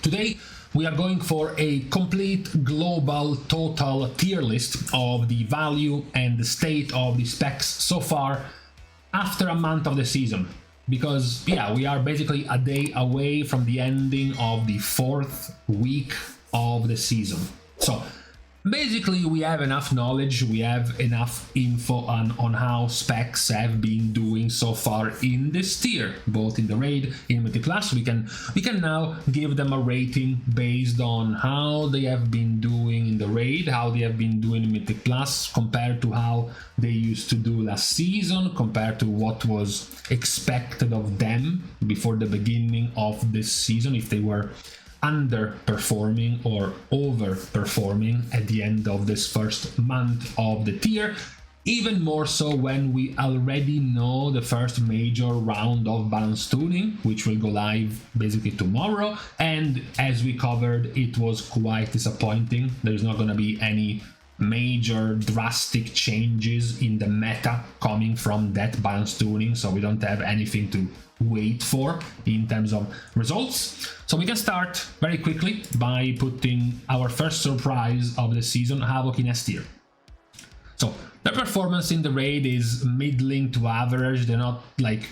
Today we are going for a complete global total tier list of the value and the state of the specs so far after a month of the season. Because yeah, we are basically a day away from the ending of the 4th week of the season. So basically we have enough knowledge, we have enough info on how specs have been doing so far in this tier, both in the raid, in Mythic Plus. We can now give them a rating based on how they have been doing in the raid, how they have been doing in Mythic Plus compared to how they used to do last season, compared to what was expected of them before the beginning of this season, if they were underperforming or overperforming at the end of this first month of the tier. Even more so when we already know the first major round of balance tuning, which will go live basically tomorrow. And as we covered, it was quite disappointing. There's not going to be any major drastic changes in the meta coming from that balance tuning, so we don't have anything to wait for in terms of results. So we can start very quickly by putting our first surprise of the season, Havoc in S tier. So their performance in the raid is middling to average. They're not like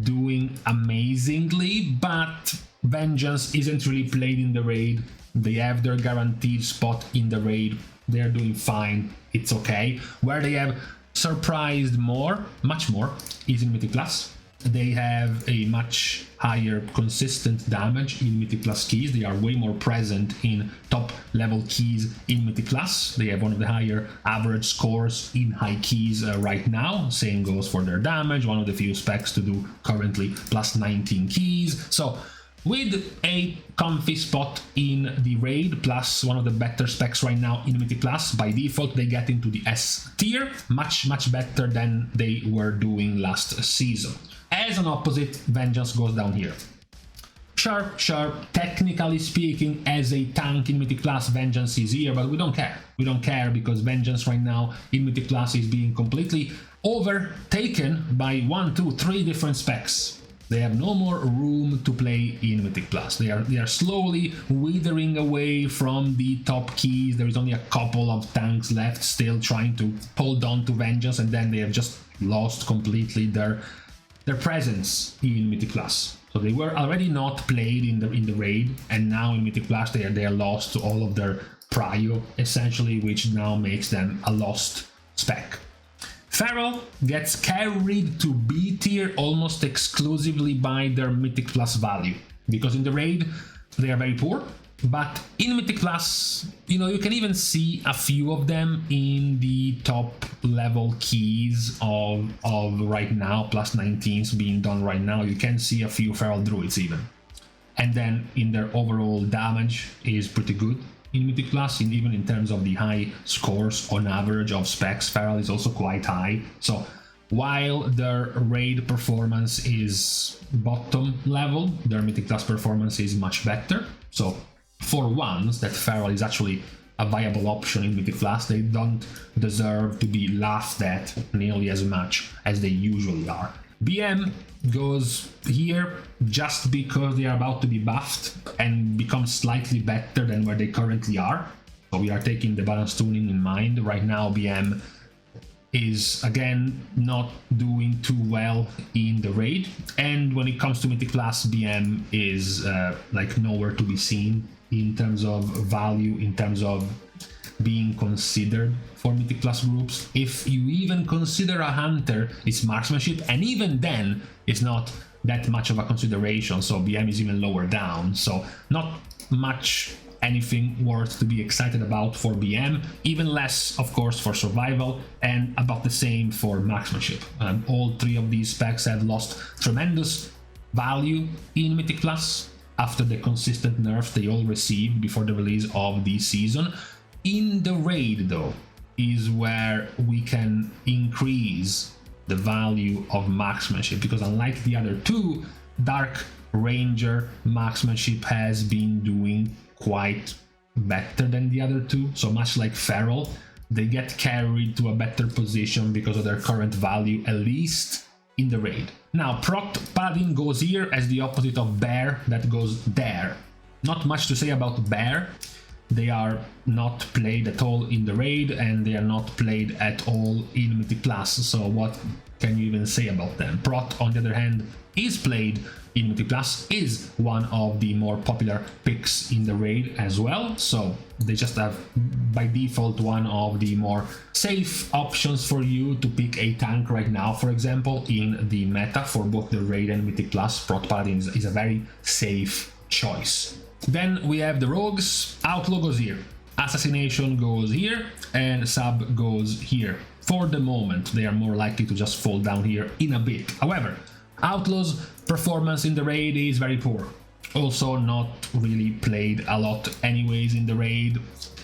doing amazingly, but Vengeance isn't really played in the raid. They have their guaranteed spot in the raid. They're doing fine, it's okay. Where they have surprised more, much more, is in Mythic Plus. They have a much higher consistent damage in Mythic Plus keys. They are way more present in top level keys in Mythic Plus. They have one of the higher average scores in high keys right now. Same goes for their damage, one of the few specs to do currently plus 19 keys. So with a comfy spot in the raid, plus one of the better specs right now in Mythic Plus, by default they get into the S tier, much better than they were doing last season. As an opposite, Vengeance goes down here. Sure, technically speaking, as a tank in Mythic Plus, Vengeance is here, but we don't care. We don't care because Vengeance right now in Mythic Plus is being completely overtaken by 1, 2, 3 different specs. They have no more room to play in Mythic Plus. They are slowly withering away from the top keys. There is only a couple of tanks left still trying to hold on to Vengeance, and then they have just lost completely their presence in Mythic Plus. So they were already not played in the raid, and now in Mythic Plus they are lost to all of their prio essentially, which now makes them a lost spec. Feral gets carried to B tier almost exclusively by their Mythic Plus value, because in the raid they are very poor, but in Mythic Plus, you know, you can even see a few of them in the top level keys of right now, plus 19s being done right now. You can see a few Feral Druids even. And then in their overall damage is pretty good in Mythic Plus, and even in terms of the high scores on average of specs, Feral is also quite high. So while their raid performance is bottom level, their Mythic Plus performance is much better. So for once that Feral is actually a viable option in Mythic Plus, they don't deserve to be laughed at nearly as much as they usually are. BM goes here just because they are about to be buffed and become slightly better than where they currently are. So we are taking the balance tuning in mind. Right now BM is again not doing too well in the raid, and when it comes to Mythic Plus, BM is like nowhere to be seen in terms of value, in terms of being considered for Mythic Plus groups. If you even consider a hunter, it's marksmanship, and even then it's not that much of a consideration, so BM is even lower down. So not much anything worth to be excited about for BM, even less of course for survival, and about the same for marksmanship. All three of these specs have lost tremendous value in Mythic Plus after the consistent nerf they all received before the release of the season. In the raid though is where we can increase the value of marksmanship, because unlike the other two, Dark Ranger marksmanship has been doing quite better than the other two. So much like Feral, they get carried to a better position because of their current value, at least in the raid. Now, Ret Paladin goes here as the opposite of Bear, that goes there. Not much to say about Bear. They are not played at all in the raid, and they are not played at all in Mythic Plus, so what can you even say about them? Prot, on the other hand, is played in Mythic Plus, is one of the more popular picks in the raid as well, so they just have by default one of the more safe options for you to pick a tank right now. For example, in the meta for both the raid and Mythic Plus, Ret Paladin is a very safe choice. Then we have the rogues. Outlaw goes here, assassination goes here, and sub goes here. For the moment, they are more likely to just fall down here in a bit. However, outlaw's performance in the raid is very poor. Also not really played a lot anyways in the raid,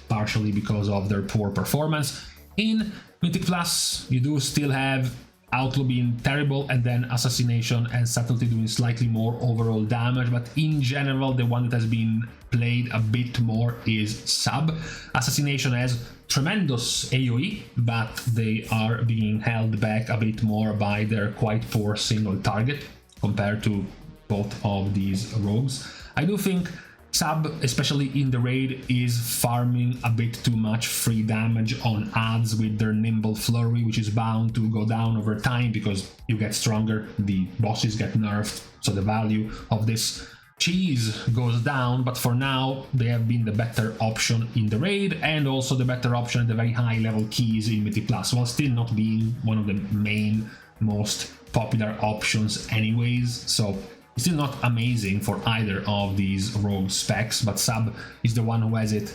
partially because of their poor performance. In Mythic Plus, you do still have Outlaw being terrible, and then Assassination and Subtlety doing slightly more overall damage, but in general the one that has been played a bit more is Sub. Assassination has tremendous AoE, but they are being held back a bit more by their quite poor single target compared to both of these rogues. I do think Sub, especially in the raid, is farming a bit too much free damage on adds with their Nimble Flurry, which is bound to go down over time because you get stronger, the bosses get nerfed, so the value of this cheese goes down, but for now they have been the better option in the raid, and also the better option at the very high level keys in Mythic Plus, while still not being one of the main, most popular options anyways, so it's still not amazing for either of these rogue specs, but Sub is the one who has it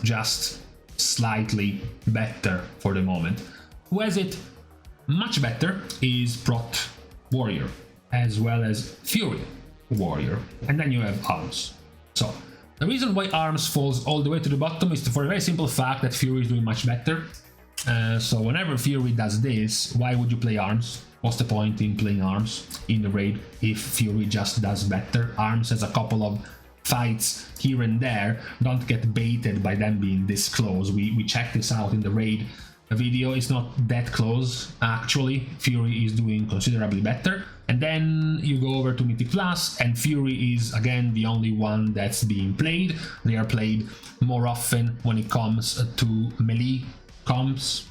just slightly better for the moment. Who has it much better is Prot Warrior, as well as Fury Warrior, and then you have Arms. So the reason why Arms falls all the way to the bottom is for a very simple fact that Fury is doing much better. So whenever Fury does this, why would you play Arms? What's the point in playing Arms in the raid if Fury just does better? Arms has a couple of fights here and there, don't get baited by them being this close. We checked this out in the raid video, it's not that close actually. Fury is doing considerably better, and then you go over to Mythic Plus and Fury is again the only one that's being played. They are played more often when it comes to melee comps,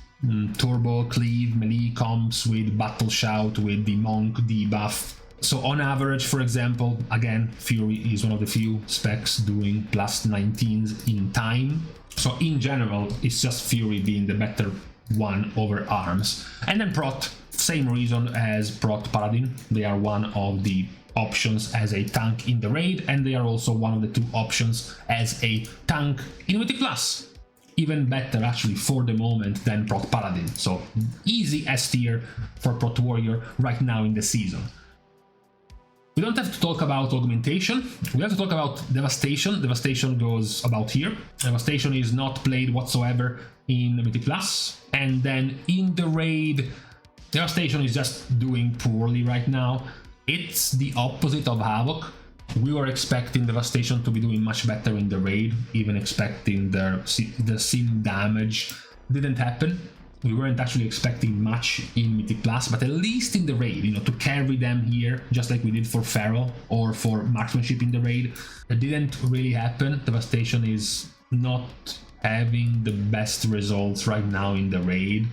turbo cleave melee comps with battle shout, with the monk debuff. So on average, for example, again, Fury is one of the few specs doing plus 19s in time. So in general, it's just Fury being the better one over Arms. And then Prot, same reason as Ret Paladin. They are one of the options as a tank in the raid, and they are also one of the two options as a tank in Mythic Plus. Even better actually for the moment than Ret Paladin. So easy S tier for Prot Warrior right now in the season. We don't have to talk about augmentation, we have to talk about devastation. Devastation goes about here. Devastation is not played whatsoever in Mythic Plus, and then in the raid, devastation is just doing poorly right now. It's the opposite of Havoc. We were expecting devastation to be doing much better in the raid, even expecting the sim damage. Didn't happen. We weren't actually expecting much in Mythic Plus, but at least in the raid, to carry them here, just like we did for Feral or for marksmanship in the raid, it didn't really happen. Devastation is not having the best results right now in the raid.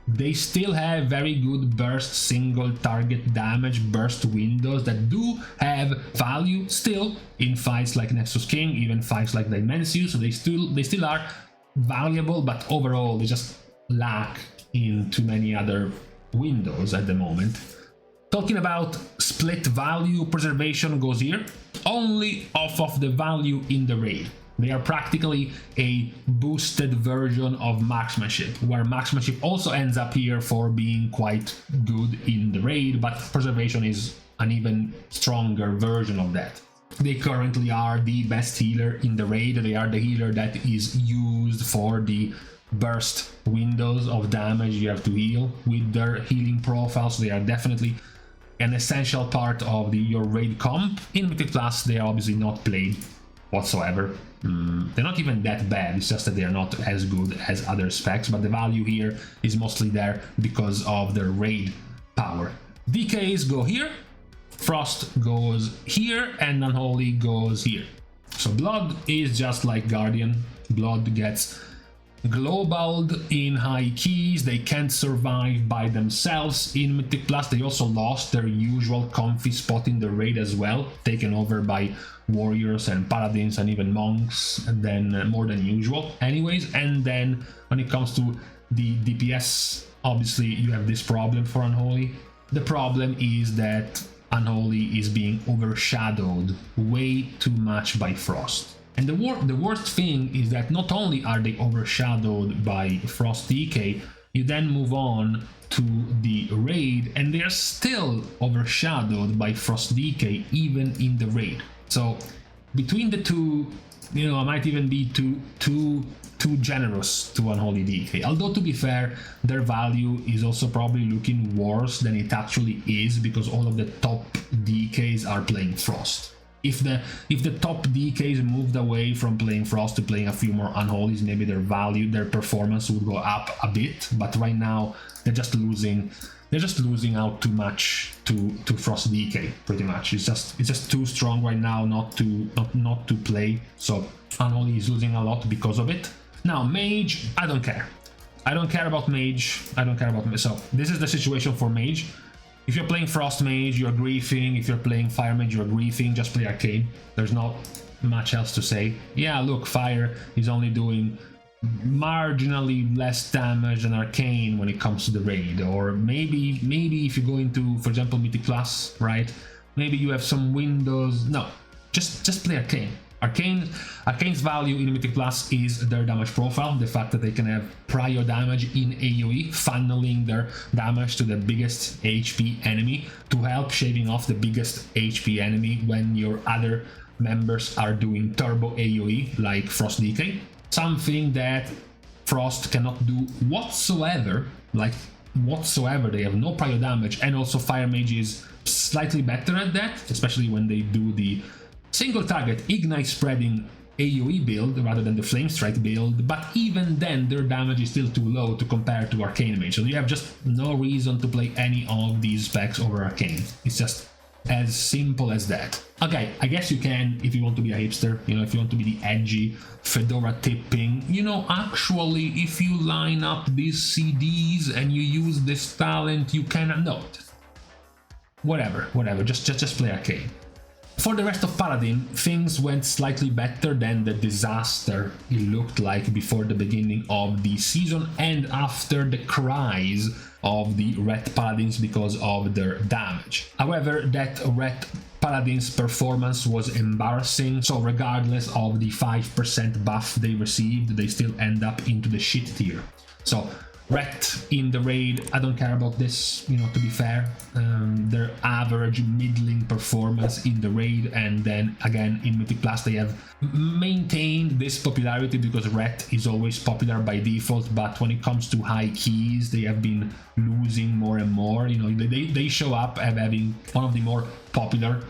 They still have very good burst single target damage burst windows that do have value still in fights like Nexus King, even fights like Dimensius, so they still are valuable, but overall they just lack in too many other windows at the moment. Talking about split value, preservation goes here, only off of the value in the raid. They are practically a boosted version of marksmanship, where marksmanship also ends up here for being quite good in the raid, but preservation is an even stronger version of that. They currently are the best healer in the raid. They are the healer that is used for the burst windows of damage you have to heal with their healing profiles. They are definitely an essential part of your raid comp. In Mythic Plus, they are obviously not played whatsoever. They're not even that bad, it's just that they are not as good as other specs, but the value here is mostly there because of their raid power. DKs go here, Frost goes here, and Unholy goes here. So Blood is just like Guardian. Blood gets globaled in high keys. They can't survive by themselves in Mythic Plus. They also lost their usual comfy spot in the raid as well, taken over by warriors and paladins and even monks, and then more than usual anyways. And then when it comes to the DPS, obviously you have this problem for Unholy. The problem is that Unholy is being overshadowed way too much by Frost. And the worst thing is that not only are they overshadowed by Frost DK, you then move on to the raid and they are still overshadowed by Frost DK even in the raid. So between the two, you know, I might even be too generous to Unholy DK. Although to be fair, their value is also probably looking worse than it actually is because all of the top DKs are playing Frost. If the top DKs moved away from playing Frost to playing a few more Unholies, maybe their value, their performance would go up a bit. But right now they're just losing out too much to Frost DK. Pretty much, it's just too strong right now not to play. So Unholy is losing a lot because of it. Now Mage, I don't care. I don't care about Mage. So this is the situation for Mage. If you're playing Frost Mage, you're griefing. If you're playing Fire Mage, you're griefing. Just play Arcane. There's not much else to say. Yeah, look, Fire is only doing marginally less damage than Arcane when it comes to the raid. Or maybe if you go into, for example, Mythic Plus, right? Maybe you have some windows. No, just play Arcane. Arcane's value in Mythic Plus is their damage profile, the fact that they can have prior damage in AoE, funneling their damage to the biggest HP enemy to help shaving off the biggest HP enemy when your other members are doing turbo AoE like Frost DK. Something that Frost cannot do whatsoever, they have no prior damage, and also Fire Mage is slightly better at that, especially when they do the single target Ignite spreading AoE build rather than the Flame Strike build, but even then their damage is still too low to compare to Arcane Mage, so you have just no reason to play any of these specs over Arcane. It's just as simple as that. Okay, I guess you can if you want to be a hipster, you know, if you want to be the edgy, fedora tipping, you know, actually if you line up these CDs and you use this talent, you can, no, whatever, just play Arcane. For the rest of Paladin, things went slightly better than the disaster it looked like before the beginning of the season and after the cries of the Ret Paladins because of their damage. However, that Ret Paladin's performance was embarrassing, so regardless of the 5% buff they received, they still end up into the shit tier. So Ret in the raid, I don't care about this, you know, to be fair. Their average middling performance in the raid, and then again in Mythic Plus they have maintained this popularity because Ret is always popular by default, but when it comes to high keys they have been losing more and more. You know, they show up as having one of the more popular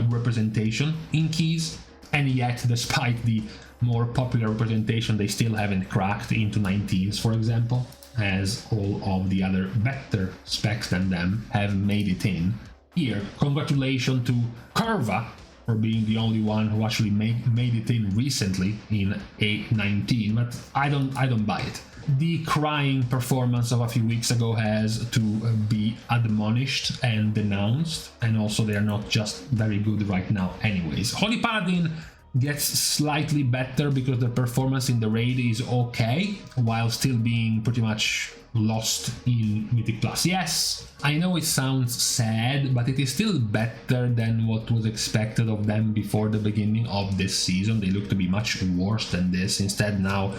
representation in keys, and yet despite the more popular representation they still haven't cracked into 19s, for example, as all of the other better specs than them have made it in. Here, congratulations to Curva for being the only one who actually made it in recently in A19, but I don't buy it. The crying performance of a few weeks ago has to be admonished and denounced, and also they are not just very good right now anyways. Holy Paladin gets slightly better because the performance in the raid is okay, while still being pretty much lost in Mythic Plus. Yes, I know it sounds sad, but it is still better than what was expected of them before the beginning of this season. They look to be much worse than this. Instead now,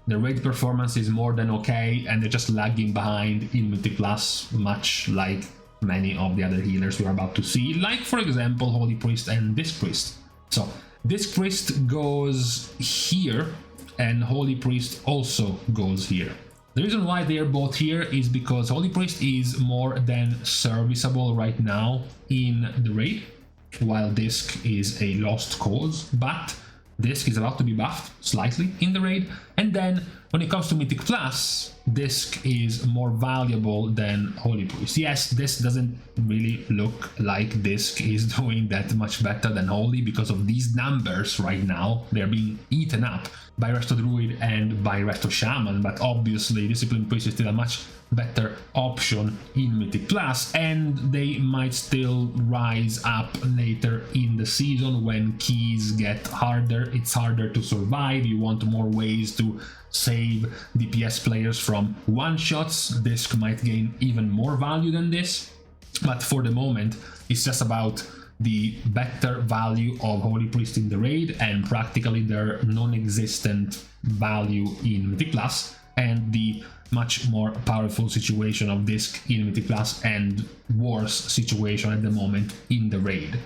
the raid performance is more than okay, and they're just lagging behind in Mythic Plus, much like many of the other healers we're about to see, like for example Holy Priest and Disc Priest. So Disc Priest goes here, and Holy Priest also goes here. The reason why they are both here is because Holy Priest is more than serviceable right now in the raid, while Disc is a lost cause, but Disc is about to be buffed slightly in the raid, and then When it comes to Mythic Plus, Disc is more valuable than Holy Priest. Yes, this doesn't really look like Disc is doing that much better than Holy because of these numbers right now. They're being eaten up by Resto Druid and by Resto Shaman, but obviously Discipline Priest is still a much better option in Mythic Plus, and they might still rise up later in the season when keys get harder. It's harder to survive, you want more ways to save DPS players from one-shots. Disc might gain even more value than this, but for the moment it's just about the better value of Holy Priest in the raid and practically their non-existent value in Mythic Plus, and the much more powerful situation of Disc in Mythic Plus and worse situation at the moment in the raid.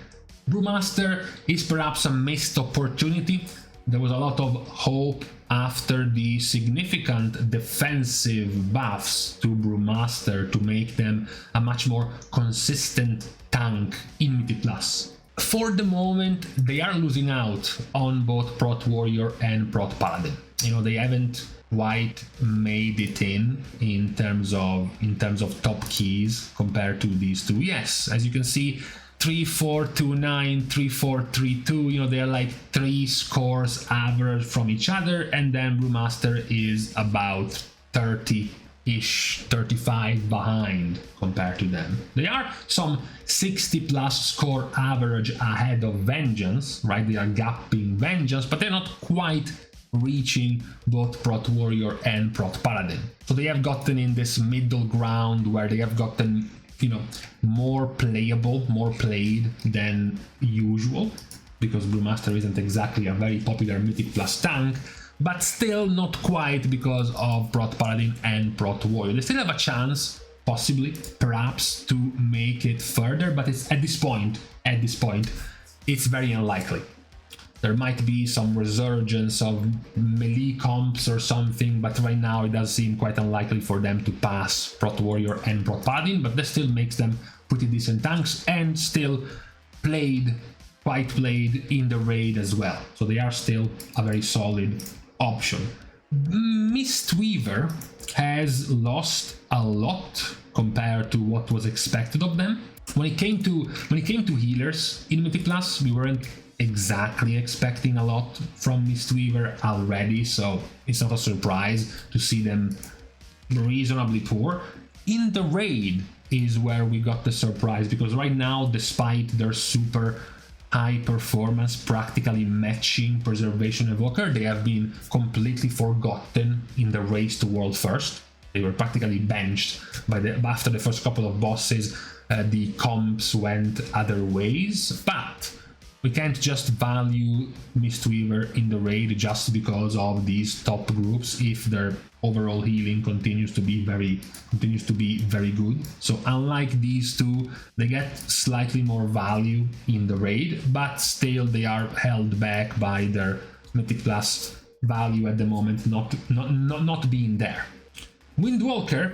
Brewmaster is perhaps a missed opportunity. There was a lot of hope after the significant defensive buffs to Brewmaster to make them a much more consistent tank in Mythic Plus. For the moment, they are losing out on both Prot Warrior and Prot Paladin. You know, they haven't quite made it in terms of top keys compared to these two. Yes, as you can see, 3-4-2-9, 3-4-3-2, you know, they're like 3 scores average from each other, and then Brewmaster is about 30-ish, 35 behind compared to them. They are some 60 plus score average ahead of Vengeance, right? They are gapping Vengeance, but they're not quite reaching both Prot Warrior and Prot Paladin. So they have gotten in this middle ground where they have gotten, you know, more playable, more played than usual, because Brewmaster isn't exactly a very popular Mythic Plus tank, but still not quite because of Prot Paladin and Prot Warrior. They still have a chance, possibly, perhaps, to make it further, but it's at this point, it's very unlikely. There might be some resurgence of melee comps or something, but right now it does seem quite unlikely for them to pass Prot Warrior and Prot Paladin, but that still makes them pretty decent tanks and still quite played in the raid as well. So they are still a very solid option. Mistweaver has lost a lot compared to what was expected of them. When it came to healers in Mythic Plus, we weren't exactly expecting a lot from Mistweaver already, so it's not a surprise to see them reasonably poor. In the raid is where we got the surprise, because right now, despite their super high performance practically matching Preservation Evoker, they have been completely forgotten in the race to World First. They were practically benched after the first couple of bosses. The comps went other ways, but we can't just value Mistweaver in the raid just because of these top groups if their overall healing continues to be very good. So unlike these two, they get slightly more value in the raid, but still they are held back by their Mythic Plus value at the moment not being there. Windwalker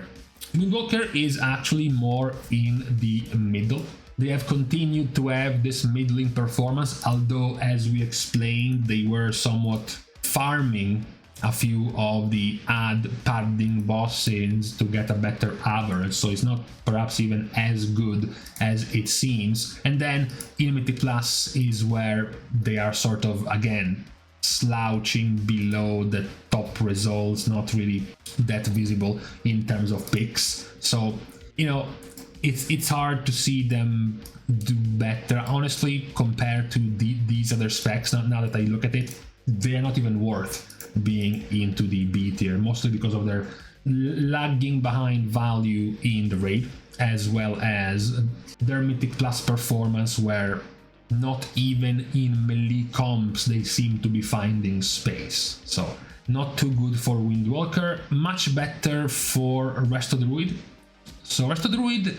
is actually more in the middle. They have continued to have this middling performance, although, as we explained, they were somewhat farming a few of the ad padding bosses to get a better average, so it's not perhaps even as good as it seems. And then in Mythic Plus is where they are sort of, again, slouching below the top results, not really that visible in terms of picks. So, you know, it's hard to see them do better, honestly, compared to these other specs. Now that I look at it, they're not even worth being into the B tier, mostly because of their lagging behind value in the raid, as well as their Mythic Plus performance, where not even in melee comps they seem to be finding space. So not too good for Windwalker, much better for Resto Druid. So Resto Druid,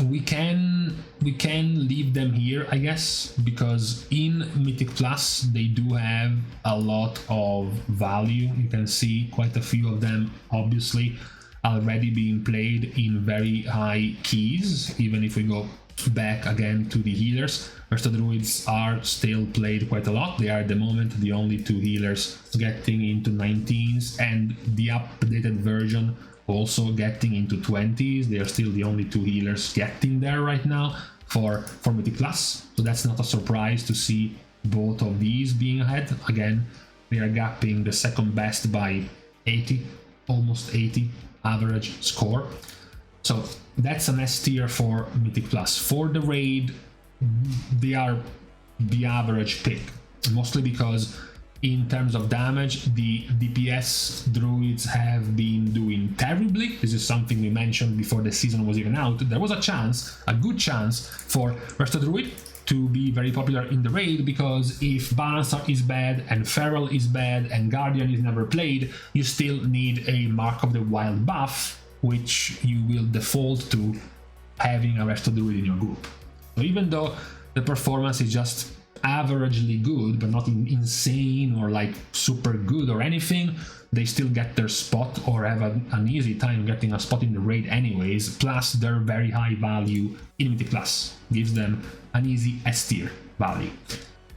we can leave them here, I guess, because in Mythic Plus they do have a lot of value. You can see quite a few of them obviously already being played in very high keys. Even if we go back again to the healers. Resto Druids are still played quite a lot. They are at the moment the only 2 healers getting into 19s, and the updated version also getting into 20s. They are still the only 2 healers getting there right now for Mythic Plus. So that's not a surprise to see both of these being ahead. Again, they are gapping the second best by 80, almost 80 average score. So that's an S tier for Mythic Plus. For the raid, they are the average pick, mostly because in terms of damage, the DPS druids have been doing terribly. This is something we mentioned before the season was even out. There was a good chance for Resto Druid to be very popular in the raid, because if Balancer is bad and Feral is bad and Guardian is never played, you still need a Mark of the Wild buff, which you will default to having a Resto Druid in your group. So even though the performance is just averagely good, but not insane or like super good or anything, they still get their spot or have an easy time getting a spot in the raid anyways, plus their very high value in Mythic Plus gives them an easy S tier value.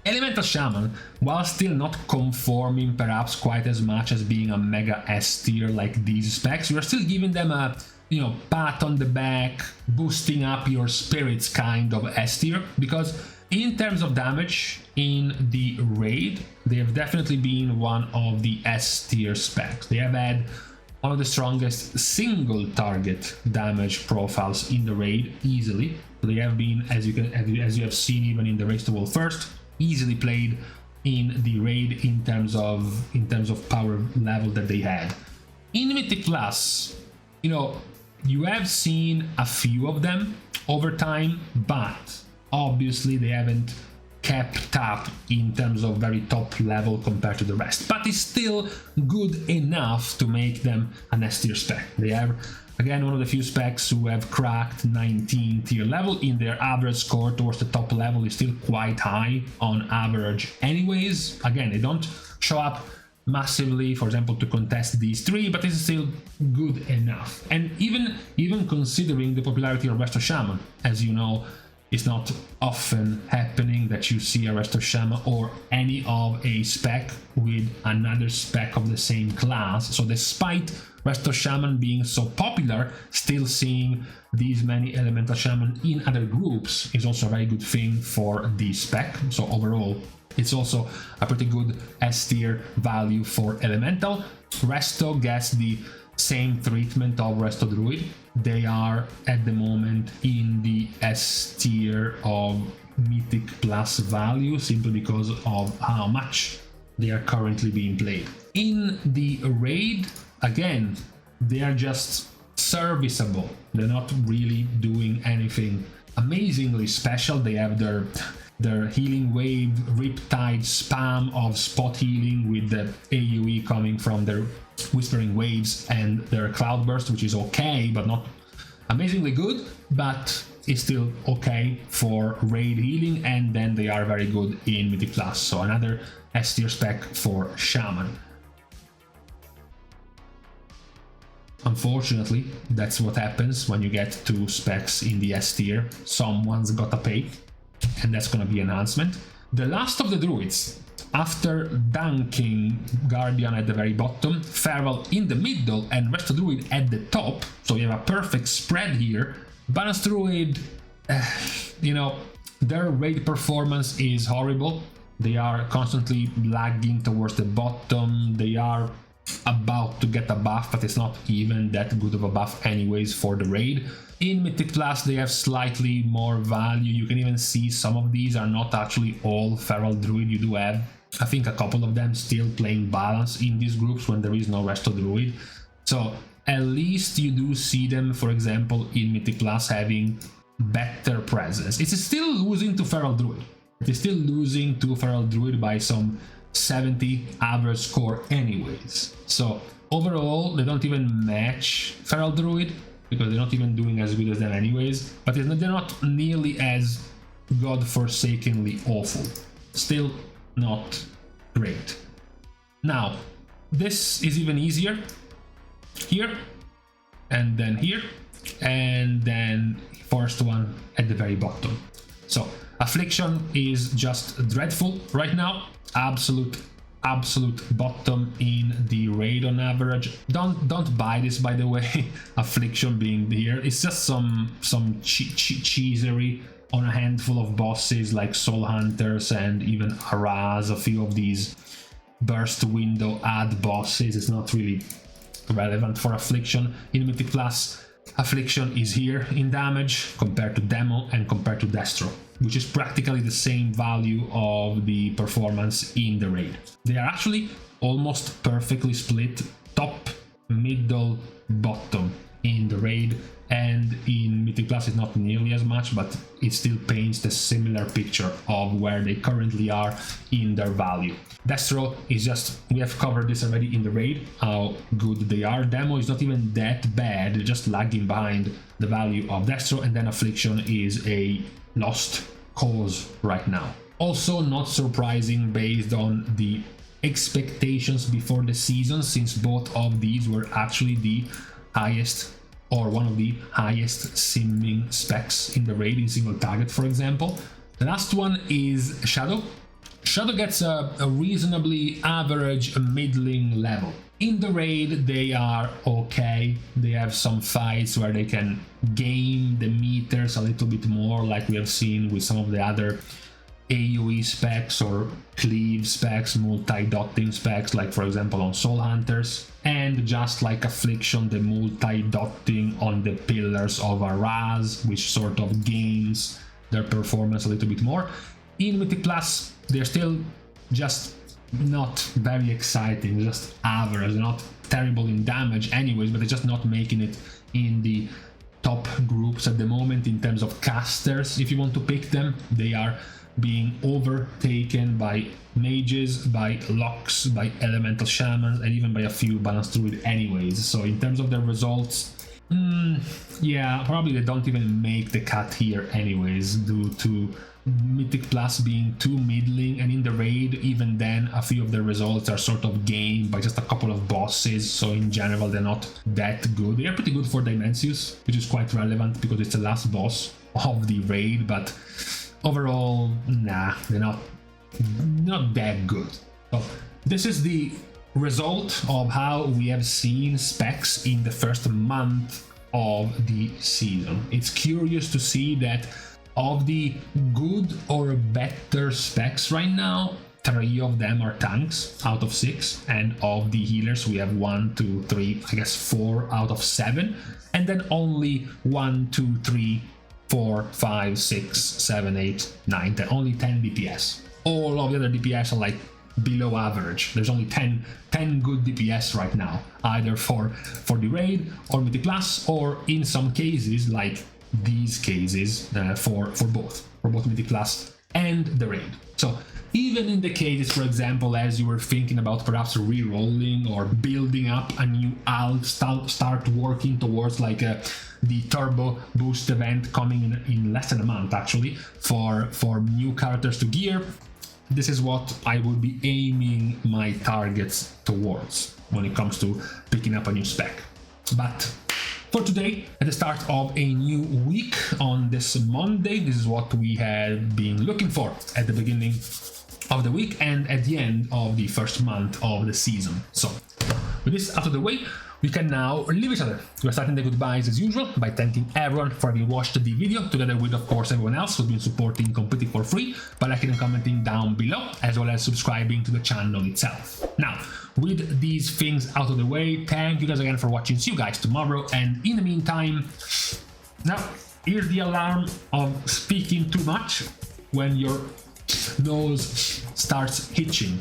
Elemental Shaman, while still not conforming perhaps quite as much as being a mega S tier like these specs, you are still giving them a, you know, pat on the back, boosting up your spirits kind of S tier, because in terms of damage in the raid, they have definitely been one of the S tier specs. They have had one of the strongest single target damage profiles in the raid easily. So they have been, as you have seen even in the Race to World First, easily played in the raid in terms of power level that they had. In Mythic Plus, you know, you have seen a few of them over time, but obviously they haven't kept up in terms of very top level compared to the rest, but it's still good enough to make them an S tier spec. They are again one of the few specs who have cracked 19 tier level. In their average score towards the top level is still quite high on average anyways. Again, they don't show up massively, for example, to contest these 3, but it's still good enough. And even considering the popularity of Resto Shaman, as you know, it's not often happening that you see a Resto Shaman or any of a spec with another spec of the same class. So despite Resto Shaman being so popular, still seeing these many Elemental Shaman in other groups is also a very good thing for the spec. So overall, it's also a pretty good S tier value for Elemental. Resto gets the same treatment of Resto Druid. They are at the moment in the S tier of Mythic Plus value, simply because of how much they are currently being played. In the raid, again, they are just serviceable. They're not really doing anything amazingly special. They have their healing wave, Riptide spam of spot healing with the AoE coming from their Whispering Waves and their Cloudburst, which is okay, but not amazingly good, but is still okay for raid healing, and then they are very good in Mythic Plus, so another S tier spec for Shaman. Unfortunately, that's what happens when you get 2 specs in the S tier. Someone's gotta pay, and that's gonna be an announcement. The last of the druids, after dunking Guardian at the very bottom, Feral in the middle, and Resto Druid at the top, so you have a perfect spread here. Balance Druid, you know, their raid performance is horrible. They are constantly lagging towards the bottom. They are about to get a buff, but it's not even that good of a buff anyways for the raid. In Mythic Plus, they have slightly more value. You can even see some of these are not actually all Feral Druid. You do have, I think, a couple of them still playing balance in these groups when there is no Resto Druid. So at least you do see them, for example, in Mythic Plus having better presence. It's still losing to Feral Druid. It is still losing to Feral Druid by some 70 average score anyways. So overall, they don't even match Feral Druid, because they're not even doing as good as them anyways, but they're not nearly as godforsakenly awful. Still not great. Now, this is even easier. Here, and then here, and then first one at the very bottom. So Affliction is just dreadful right now. Absolute bottom in the raid on average. Don't buy this, by the way. Affliction being here, it's just some cheesery on a handful of bosses like Soul Hunters and even Araz. A few of these burst window ad bosses. It's not really relevant for Affliction in Mythic Plus. Affliction is here in damage compared to Demo and compared to Destro, which is practically the same value of the performance in the raid. They are actually almost perfectly split top, middle, bottom in the raid, and in Mythic Plus it's not nearly as much, but it still paints the similar picture of where they currently are in their value. Destro is just, we have covered this already in the raid, how good they are. Demo is not even that bad, they're just lagging behind the value of Destro, and then Affliction is a lost cause right now. Also not surprising based on the expectations before the season, since both of these were actually the highest, or one of the highest simming specs in the raid in single target, for example. The last one is Shadow. Shadow gets a reasonably average middling level. In the raid they are okay, they have some fights where they can game the meters a little bit more, like we have seen with some of the other AoE specs or cleave specs, multi-dotting specs, like for example on Soul Hunters, and just like Affliction, the multi-dotting on the pillars of Araz, which sort of gains their performance a little bit more. In Mythic Plus, they're still just not very exciting, just average. They're not terrible in damage anyways, but they're just not making it in the top groups at the moment in terms of casters. If you want to pick them, they are being overtaken by mages, by locks, by elemental shamans, and even by a few balanced druid anyways. So in terms of their results, yeah, probably they don't even make the cut here anyways, due to Mythic Plus being too middling, and in the raid even then a few of the results are sort of gained by just a couple of bosses, so in general they're not that good. They are pretty good for Dimensius, which is quite relevant because it's the last boss of the raid, but overall, nah, they're not that good. So this is the result of how we have seen specs in the first month of the season. It's curious to see that of the good or better specs right now, 3 of them are tanks out of 6, and of the healers we have 1, 2, 3, I guess 4 out of 7, and then only 1, 2, 3, 4, 5, 6, 7, 8, 9, 10, only 10 DPS. All of the other DPS are like below average. There's only 10 good DPS right now, either for the raid or Mythic Plus, or in some cases, like these cases, for both Mythic Plus and the raid. So even in the cases, for example, as you were thinking about perhaps re-rolling or building up a new alt, start working towards like the turbo boost event coming in less than a month actually, for new characters to gear, this is what I would be aiming my targets towards when it comes to picking up a new spec. But for today, at the start of a new week on this Monday, this is what we had been looking for at the beginning of the week and at the end of the first month of the season. So with this out of the way, we can now leave each other. We're starting the goodbyes as usual by thanking everyone for having watched the video, together with of course everyone else who's been supporting completely for free by liking and commenting down below, as well as subscribing to the channel itself. Now, with these things out of the way, thank you guys again for watching. See you guys tomorrow, and in the meantime, now here's the alarm of speaking too much when your nose starts itching.